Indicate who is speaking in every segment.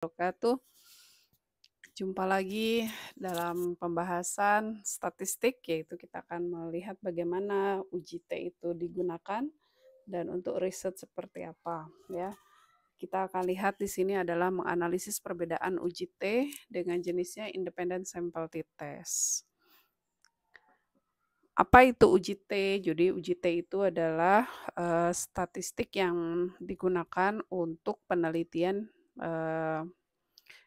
Speaker 1: Wabarakatuh. Jumpa lagi dalam pembahasan statistik, yaitu kita akan melihat bagaimana uji T itu digunakan dan untuk riset seperti apa ya. Kita akan lihat di sini adalah menganalisis perbedaan uji T dengan jenisnya independent sample t-test. Apa itu uji T? Jadi uji T itu adalah statistik yang digunakan untuk penelitian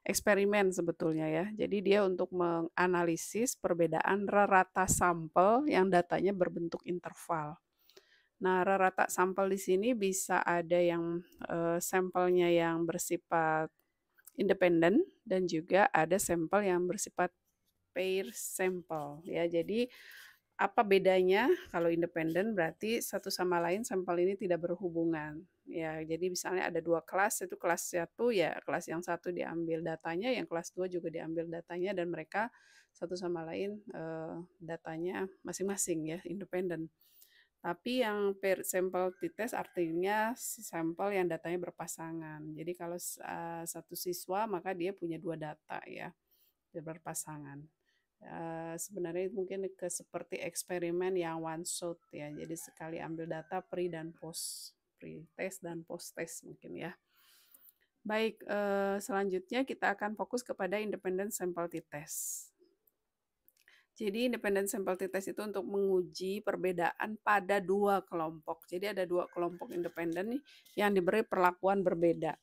Speaker 1: eksperimen sebetulnya ya. Jadi dia untuk menganalisis perbedaan rata sampel yang datanya berbentuk interval. Nah, rata sampel di sini bisa ada yang sampelnya yang bersifat independen dan juga ada sampel yang bersifat pair sampel ya. Jadi apa bedanya? Kalau independen berarti satu sama lain sampel ini tidak berhubungan. Ya, jadi misalnya ada dua kelas, itu kelas satu ya kelas yang satu diambil datanya, yang kelas 2 juga diambil datanya dan mereka satu sama lain datanya masing-masing ya, independen. Tapi yang per sampel t-test artinya sampel yang datanya berpasangan. Jadi kalau satu siswa maka dia punya dua data ya, dia berpasangan. Sebenarnya mungkin seperti eksperimen yang one shot ya. Jadi sekali ambil data pre dan post, pre-test dan post-test mungkin ya. Baik, selanjutnya kita akan fokus kepada independent sample t-test. Jadi independent sample t-test itu untuk menguji perbedaan pada dua kelompok. Jadi ada dua kelompok independen nih yang diberi perlakuan berbeda.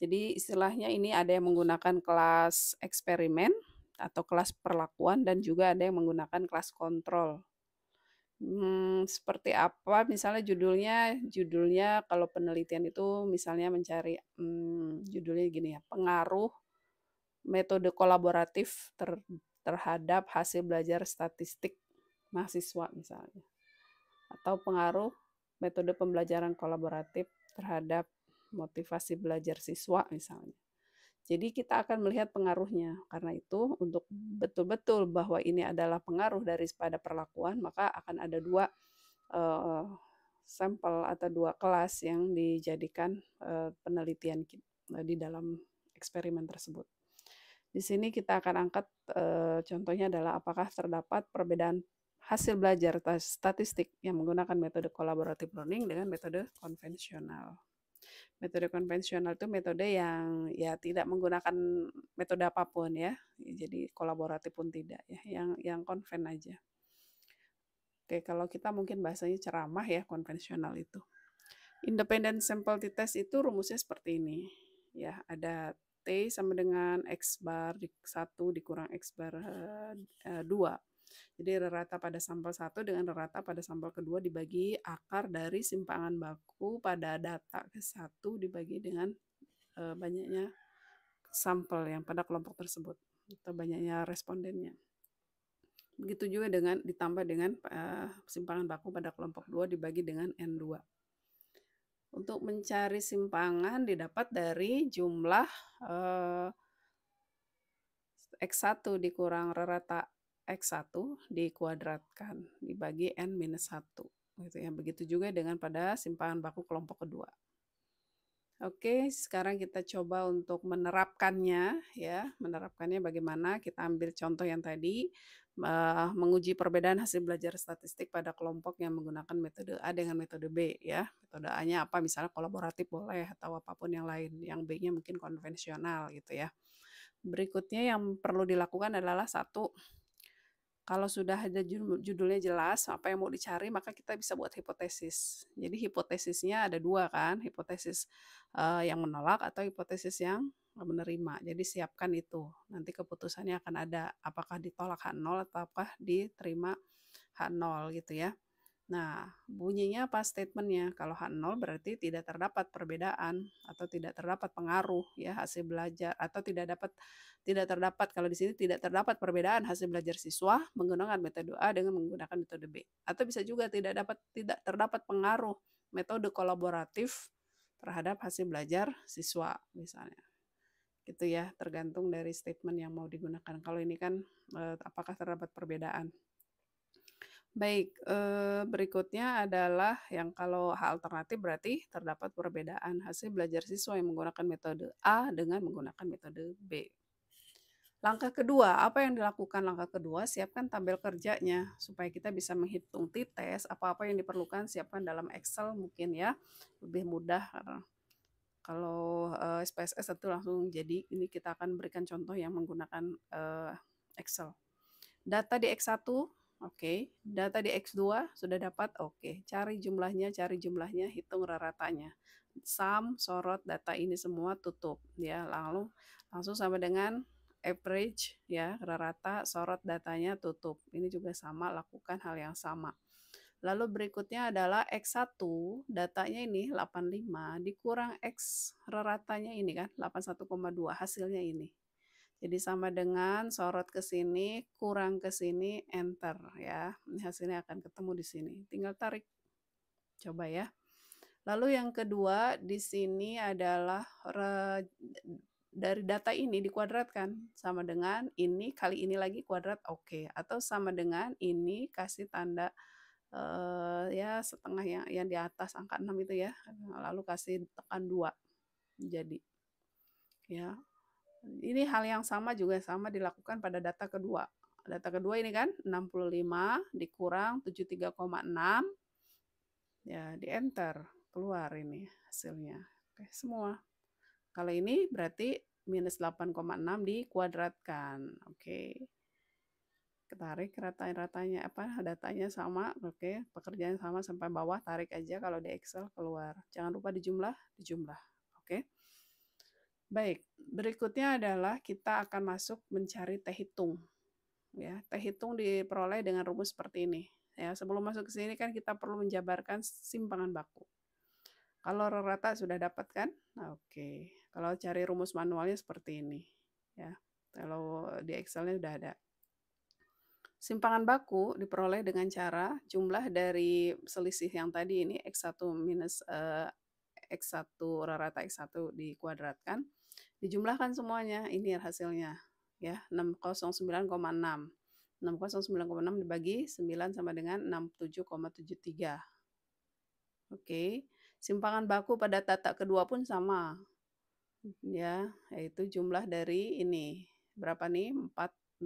Speaker 1: Jadi istilahnya ini ada yang menggunakan kelas eksperimen atau kelas perlakuan dan juga ada yang menggunakan kelas kontrol. Seperti apa? Misalnya judulnya kalau penelitian itu misalnya mencari judulnya gini ya, pengaruh metode kolaboratif terhadap hasil belajar statistik mahasiswa misalnya. Atau pengaruh metode pembelajaran kolaboratif terhadap motivasi belajar siswa misalnya. Jadi kita akan melihat pengaruhnya. Karena itu untuk betul-betul bahwa ini adalah pengaruh daripada perlakuan, maka akan ada dua sampel atau dua kelas yang dijadikan penelitian di dalam eksperimen tersebut. Di sini kita akan angkat contohnya adalah apakah terdapat perbedaan hasil belajar statistik yang menggunakan metode collaborative learning dengan metode konvensional. Metode konvensional itu metode yang ya tidak menggunakan metode apapun ya. Jadi kolaboratif pun tidak ya, yang konven aja. Oke, kalau kita mungkin bahasanya ceramah ya, konvensional itu. Independent sample t-test itu rumusnya seperti ini. Ya, ada T sama dengan X bar 1 dikurang X bar 2. Jadi rata pada sampel 1 dengan rata pada sampel kedua dibagi akar dari simpangan baku pada data ke-1 dibagi dengan banyaknya sampel yang pada kelompok tersebut atau banyaknya respondennya. Begitu juga dengan ditambah dengan simpangan baku pada kelompok 2 dibagi dengan N2. Untuk mencari simpangan didapat dari jumlah X1 dikurang rata X1 dikuadratkan dibagi N-1. Gitu ya. Begitu juga dengan pada simpangan baku kelompok kedua. Oke, sekarang kita coba untuk menerapkannya ya. Menerapkannya bagaimana? Kita ambil contoh yang tadi menguji perbedaan hasil belajar statistik pada kelompok yang menggunakan metode A dengan metode B ya. Metode A-nya apa? Misalnya kolaboratif boleh atau apapun yang lain. Yang B-nya mungkin konvensional gitu ya. Berikutnya yang perlu dilakukan adalah satu, kalau sudah ada judulnya jelas apa yang mau dicari, maka kita bisa buat hipotesis. Jadi hipotesisnya ada dua kan, hipotesis yang menolak atau hipotesis yang menerima. Jadi siapkan itu. Nanti keputusannya akan ada apakah ditolak H0 atau apakah diterima H0 gitu ya. Nah, bunyinya apa statementnya? Kalau H0 berarti tidak terdapat perbedaan atau tidak terdapat pengaruh ya hasil belajar atau tidak terdapat kalau di sini tidak terdapat perbedaan hasil belajar siswa menggunakan metode A dengan menggunakan metode B. Atau bisa juga tidak terdapat pengaruh metode kolaboratif terhadap hasil belajar siswa misalnya. Gitu ya, tergantung dari statement yang mau digunakan. Kalau ini kan apakah terdapat perbedaan. Baik, berikutnya adalah yang kalau hal alternatif berarti terdapat perbedaan hasil belajar siswa yang menggunakan metode A dengan menggunakan metode B. Langkah kedua, apa yang dilakukan langkah kedua, siapkan tabel kerjanya supaya kita bisa menghitung t-test, apa-apa yang diperlukan siapkan dalam Excel mungkin ya, lebih mudah karena kalau, SPSS tentu langsung jadi ini kita akan berikan contoh yang menggunakan, Excel. Data di X1, oke. Data di X2 sudah dapat, oke. Cari jumlahnya, hitung raratanya. Sum, sorot data ini semua, tutup ya. Lalu langsung sama dengan average ya, rata, sorot datanya, tutup. Ini juga sama, lakukan hal yang sama. Lalu berikutnya adalah X1, datanya ini 85 dikurang X raratanya ini kan 81,2 hasilnya ini. Jadi sama dengan sorot ke sini, kurang ke sini, enter ya. Ini hasilnya akan ketemu di sini. Tinggal tarik. Coba ya. Lalu yang kedua di sini adalah dari data ini dikuadratkan sama dengan ini kali ini lagi kuadrat oke, atau sama dengan ini kasih tanda ya setengah yang di atas angka 6 itu ya. Lalu kasih tekan 2. Jadi ya. Ini hal yang sama juga sama dilakukan pada data kedua. Data kedua ini kan 65 dikurang 73,6 ya di enter keluar ini hasilnya. Oke, semua. Kalau ini berarti minus 8,6 dikuadratkan. Oke. Tarik ratanya datanya sama, oke, pekerjaan sama sampai bawah, tarik aja kalau di Excel keluar. Jangan lupa dijumlah. Oke. Baik, berikutnya adalah kita akan masuk mencari T hitung. Ya, T hitung diperoleh dengan rumus seperti ini. Ya, sebelum masuk ke sini kan kita perlu menjabarkan simpangan baku. Kalau rata sudah dapat kan? Oke. Kalau cari rumus manualnya seperti ini. Ya, kalau di Excelnya sudah ada. Simpangan baku diperoleh dengan cara jumlah dari selisih yang tadi ini X1 minus X1 rata X1 dikuadratkan, dijumlahkan semuanya, ini hasilnya ya 609,6. 609,6 dibagi 9 sama dengan 67,73. Oke, simpangan baku pada data kedua pun sama ya, yaitu jumlah dari ini berapa nih 466,4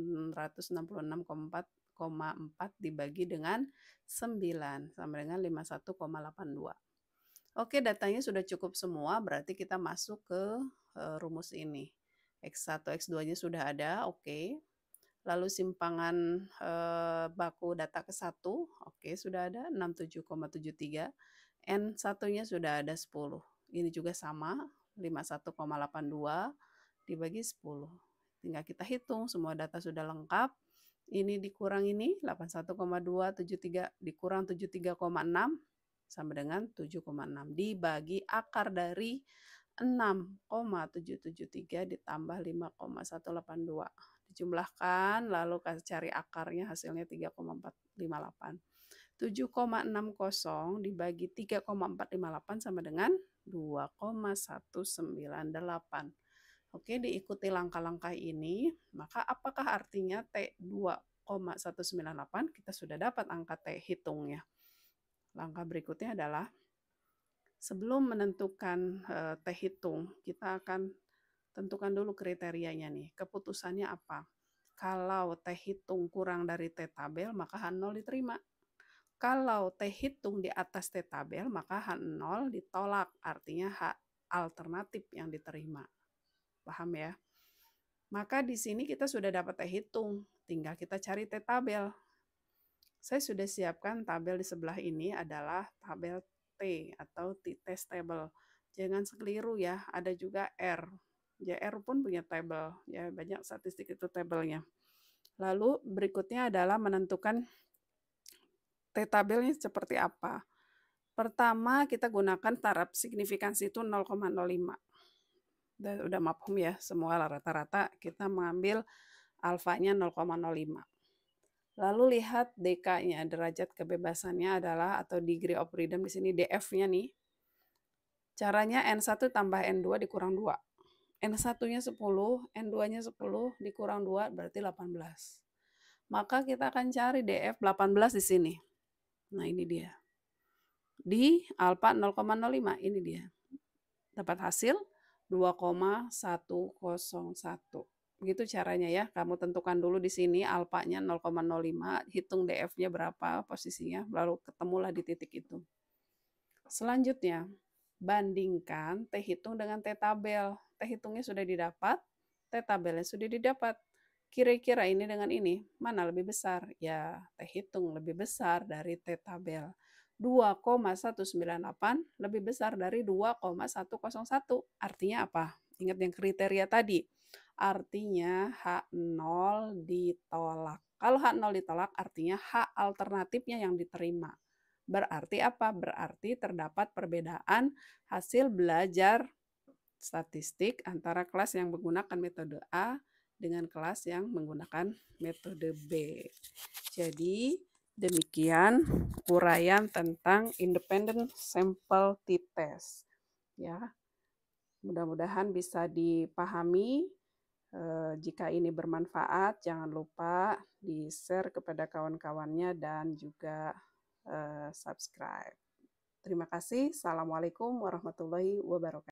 Speaker 1: dibagi dengan 9 sama dengan 51,82. Oke, datanya sudah cukup semua, berarti kita masuk ke rumus ini. X1, X2-nya sudah ada, oke. Lalu simpangan baku data ke-1, oke, sudah ada 67,73. N1-nya sudah ada 10. Ini juga sama, 51,82 dibagi 10. Tinggal kita hitung, semua data sudah lengkap. Ini dikurang ini, 81,273 dikurang 73,6 sama dengan 7,6 dibagi akar dari 6,773 ditambah 5,182. Dijumlahkan lalu cari akarnya hasilnya 3,458. 7,60 dibagi 3,458 sama dengan 2,198. Oke, diikuti langkah-langkah ini, maka apakah artinya T2,198? Kita sudah dapat angka T hitungnya. Langkah berikutnya adalah sebelum menentukan T hitung, kita akan tentukan dulu kriterianya nih. Keputusannya apa? Kalau T hitung kurang dari T tabel, maka H0 diterima. Kalau T hitung di atas T tabel, maka H0 ditolak. Artinya H alternatif yang diterima. Paham ya? Maka di sini kita sudah dapat T hitung. Tinggal kita cari T tabel. Saya sudah siapkan tabel di sebelah ini adalah tabel T atau T-test table. Jangan keliru ya, ada juga R. Ya, R pun punya tabel. Ya, banyak statistik itu tabelnya. Lalu berikutnya adalah menentukan T-tabelnya seperti apa. Pertama, kita gunakan taraf signifikansi itu 0,05. Udah mafhum ya, semua rata-rata kita mengambil alfanya 0,05. Lalu lihat DK-nya, derajat kebebasannya adalah atau degree of freedom di sini DF-nya nih. Caranya N1 tambah N2 dikurang 2. N1-nya 10, N2-nya 10 dikurang 2 berarti 18. Maka kita akan cari DF18 di sini. Nah, ini dia. Di alfa 0,05, ini dia. Dapat hasil 2,101. Begitu caranya ya. Kamu tentukan dulu di sini alfanya 0,05, hitung DF-nya berapa posisinya, lalu ketemulah di titik itu. Selanjutnya, bandingkan T hitung dengan T tabel. T hitungnya sudah didapat, T tabelnya sudah didapat. Kira-kira ini dengan ini, mana lebih besar? Ya, T hitung lebih besar dari T tabel. 2,198 lebih besar dari 2,101. Artinya apa? Ingat yang kriteria tadi. Artinya H0 ditolak. Kalau H0 ditolak, artinya H alternatifnya yang diterima. Berarti apa? Berarti terdapat perbedaan hasil belajar statistik antara kelas yang menggunakan metode A dengan kelas yang menggunakan metode B. Jadi, demikian uraian tentang independent sample t-test. Ya, mudah-mudahan bisa dipahami. Jika ini bermanfaat, jangan lupa di-share kepada kawan-kawannya dan juga subscribe. Terima kasih. Assalamualaikum warahmatullahi wabarakatuh.